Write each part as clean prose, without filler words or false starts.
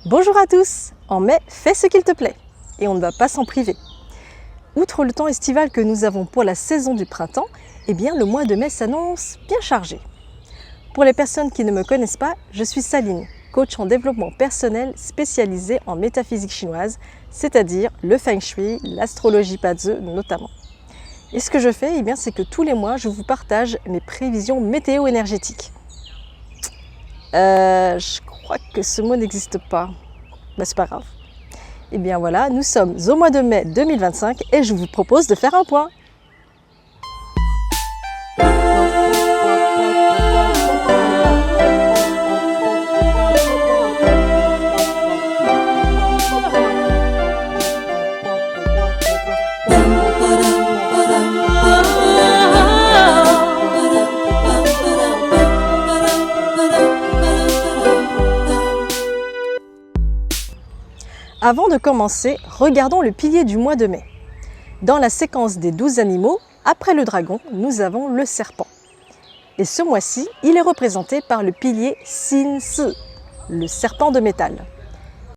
Bonjour à tous! En mai, fais ce qu'il te plaît et on ne va pas s'en priver. Outre le temps estival que nous avons pour la saison du printemps, eh bien le mois de mai s'annonce bien chargé. Pour les personnes qui ne me connaissent pas, je suis Saline, coach en développement personnel spécialisée en métaphysique chinoise, c'est-à-dire le feng shui, l'astrologie Bazi notamment. Et ce que je fais, eh bien, c'est que tous les mois, je vous partage mes prévisions météo-énergétiques. Je crois que ce mot n'existe pas. Ben, c'est pas grave. Eh bien voilà, nous sommes au mois de mai 2025 et je vous propose de faire un point. Avant de commencer, regardons le pilier du mois de mai. Dans la séquence des 12 animaux, après le dragon, nous avons le serpent. Et ce mois-ci, il est représenté par le pilier Sin Si, le serpent de métal.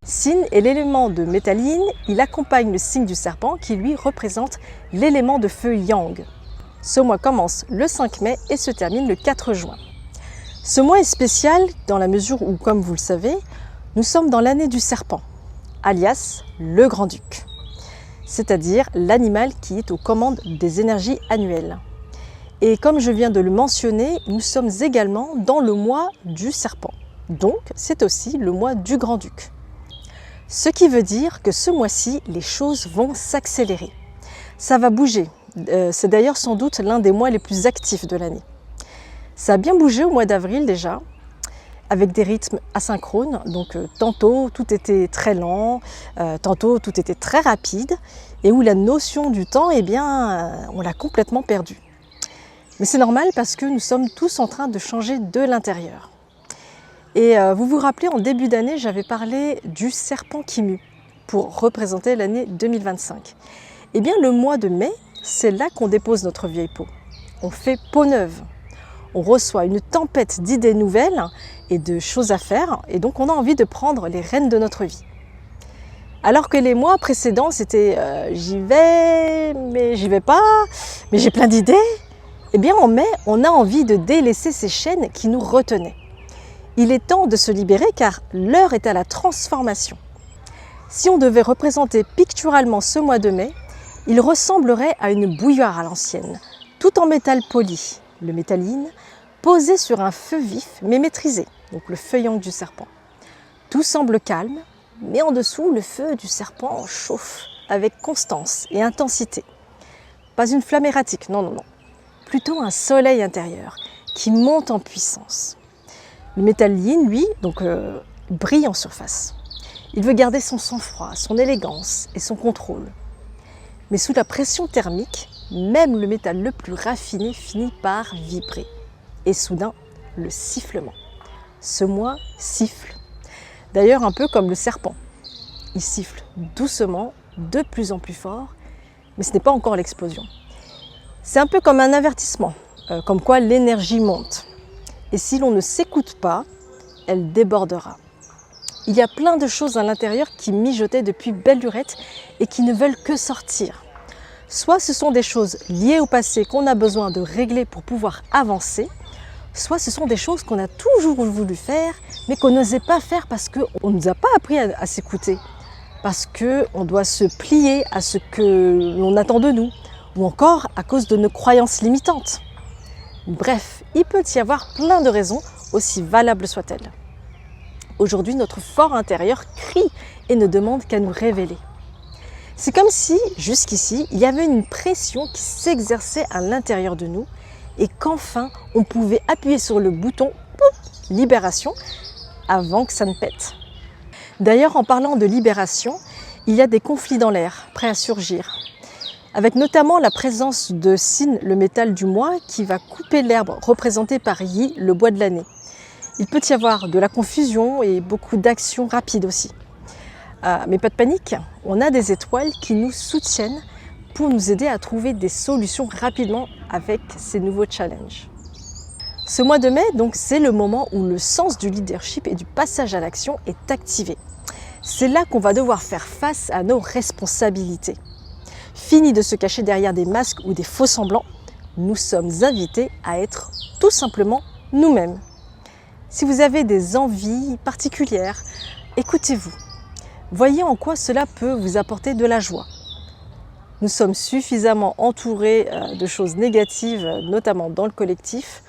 Sin est l'élément de métalline, il accompagne le signe du serpent qui lui représente l'élément de feu Yang. Ce mois commence le 5 mai et se termine le 4 juin. Ce mois est spécial dans la mesure où, comme vous le savez, nous sommes dans l'année du serpent, alias le grand-duc, c'est-à-dire l'animal qui est aux commandes des énergies annuelles. Et comme je viens de le mentionner, nous sommes également dans le mois du serpent, donc c'est aussi le mois du grand-duc. Ce qui veut dire que ce mois-ci, les choses vont s'accélérer. Ça va bouger, c'est d'ailleurs sans doute l'un des mois les plus actifs de l'année. Ça a bien bougé au mois d'avril déjà, avec des rythmes asynchrones, donc tantôt tout était très lent, tantôt tout était très rapide, et où la notion du temps, eh bien, on l'a complètement perdue. Mais c'est normal parce que nous sommes tous en train de changer de l'intérieur. Et vous vous rappelez, en début d'année, j'avais parlé du serpent qui mue, pour représenter l'année 2025. Eh bien, le mois de mai, c'est là qu'on dépose notre vieille peau. On fait peau neuve. On reçoit une tempête d'idées nouvelles et de choses à faire, et donc on a envie de prendre les rênes de notre vie. Alors que les mois précédents, c'était j'y vais, mais j'y vais pas, mais j'ai plein d'idées. Eh bien en mai, on a envie de délaisser ces chaînes qui nous retenaient. Il est temps de se libérer car l'heure est à la transformation. Si on devait représenter picturalement ce mois de mai, il ressemblerait à une bouilloire à l'ancienne, tout en métal poli, le métalline, posé sur un feu vif mais maîtrisé, donc le feu Yang du serpent. Tout semble calme, mais en dessous, le feu du serpent chauffe avec constance et intensité. Pas une flamme erratique, non, plutôt un soleil intérieur qui monte en puissance. Le métalline, lui, brille en surface. Il veut garder son sang-froid, son élégance et son contrôle. Mais sous la pression thermique, même le métal le plus raffiné finit par vibrer. Et soudain, le sifflement. Ce mois siffle. D'ailleurs, un peu comme le serpent. Il siffle doucement, de plus en plus fort, mais ce n'est pas encore l'explosion. C'est un peu comme un avertissement, comme quoi l'énergie monte. Et si l'on ne s'écoute pas, elle débordera. Il y a plein de choses à l'intérieur qui mijotaient depuis belle lurette et qui ne veulent que sortir. Soit ce sont des choses liées au passé qu'on a besoin de régler pour pouvoir avancer, soit ce sont des choses qu'on a toujours voulu faire, mais qu'on n'osait pas faire parce qu'on ne nous a pas appris à s'écouter, parce qu'on doit se plier à ce que l'on attend de nous, ou encore à cause de nos croyances limitantes. Bref, il peut y avoir plein de raisons, aussi valables soient-elles. Aujourd'hui, notre fort intérieur crie et ne demande qu'à nous révéler. C'est comme si, jusqu'ici, il y avait une pression qui s'exerçait à l'intérieur de nous et qu'enfin, on pouvait appuyer sur le bouton « Libération » avant que ça ne pète. D'ailleurs, en parlant de libération, il y a des conflits dans l'air, prêts à surgir, avec notamment la présence de Sin, le métal du mois, qui va couper l'herbe représenté par Yi, le bois de l'année. Il peut y avoir de la confusion et beaucoup d'actions rapides aussi. Mais pas de panique, on a des étoiles qui nous soutiennent pour nous aider à trouver des solutions rapidement avec ces nouveaux challenges. Ce mois de mai, donc, c'est le moment où le sens du leadership et du passage à l'action est activé. C'est là qu'on va devoir faire face à nos responsabilités. Fini de se cacher derrière des masques ou des faux semblants, nous sommes invités à être tout simplement nous-mêmes. Si vous avez des envies particulières, écoutez-vous. Voyez en quoi cela peut vous apporter de la joie. Nous sommes suffisamment entourés de choses négatives, notamment dans le collectif.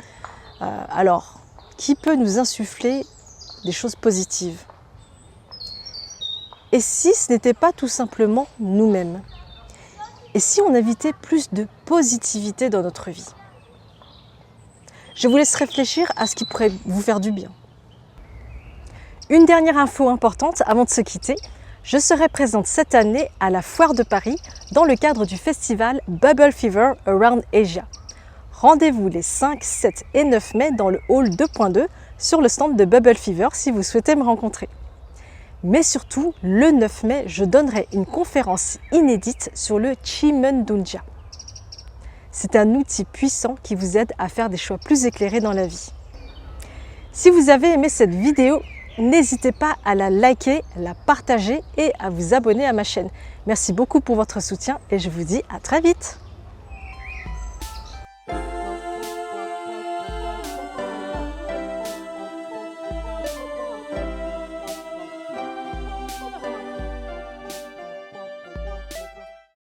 Alors, qui peut nous insuffler des choses positives? Et si ce n'était pas tout simplement nous-mêmes? Et si on invitait plus de positivité dans notre vie? Je vous laisse réfléchir à ce qui pourrait vous faire du bien. Une dernière info importante avant de se quitter. Je serai présente cette année à la Foire de Paris dans le cadre du festival Bubble Fever Around Asia. Rendez-vous les 5, 7 et 9 mai dans le hall 2.2 sur le stand de Bubble Fever si vous souhaitez me rencontrer. Mais surtout, le 9 mai, je donnerai une conférence inédite sur le Chimendunja. C'est un outil puissant qui vous aide à faire des choix plus éclairés dans la vie. Si vous avez aimé cette vidéo, n'hésitez pas à la liker, la partager et à vous abonner à ma chaîne. Merci beaucoup pour votre soutien et je vous dis à très vite.